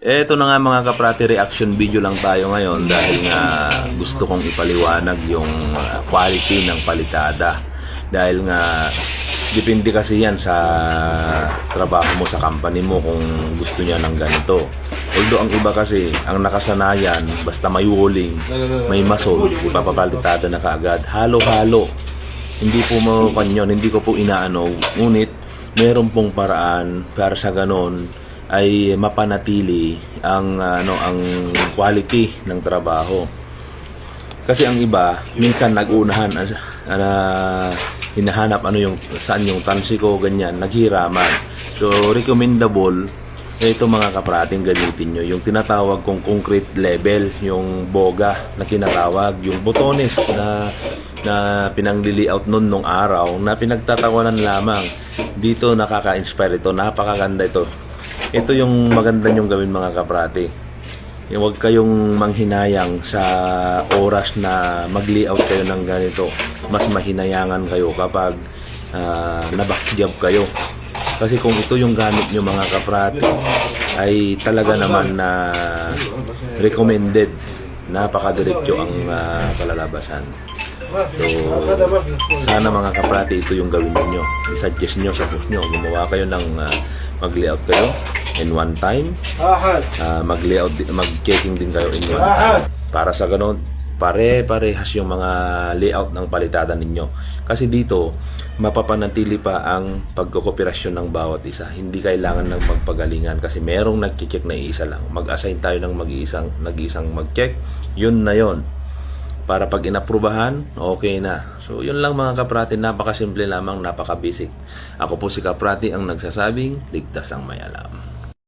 Eto na nga mga kaprati, reaction video lang tayo ngayon dahil nga gusto kong ipaliwanag yung quality ng palitada. Dahil nga depende kasi yan sa trabaho mo sa company mo kung gusto niya ng ganito. Although ang iba kasi, ang nakasanayan, basta may walling, may masol, ipapapalitada na kaagad. Halo-halo. Hindi po mo kanyon, hindi ko po inaano. Ngunit, meron pong paraan para sa ganon ay mapanatili ang ang quality ng trabaho. Kasi ang iba minsan nagunahan hinahanap yung saan yung tansi ko, ganyan, naghiraman. So recommendable ito mga kaprating, gamitin nyo yung tinatawag kong concrete level, yung boga na tinatawag, yung botones na pinang-layout nung araw na pinagtatawanan lamang. Dito nakaka-inspire ito, napakaganda ito. Ito yung maganda nyong gawin mga kaprati. Huwag kayong manghinayang sa oras na mag-layout kayo ng ganito. Mas mahinayangan kayo kapag nabackjob kayo. Kasi kung ito yung gamit nyo mga kaprati, ay talaga naman na recommended. Napakadiretso ang kalalabasan. So, sana mga kaprati, ito yung gawin niyo. I-suggest nyo sa post nyo. Gumawa kayo ng mag-layout kayo in one time. Mag-layout, mag-checking din kayo in one time. Para sa ganun, pare-parehas yung mga layout ng palitada ninyo. Kasi dito, mapapanatili pa ang pagkokooperasyon ng bawat isa. Hindi kailangan ng magpagalingan kasi merong nag-check na isa lang. Mag-assign tayo ng nag-iisang mag-check. Yun na yun. Para pag inaprubahan, okay na. So, yun lang mga kaprati. Napakasimple lamang, napaka-basic. Ako po si Kaprati ang nagsasabing, ligtas ang may alam.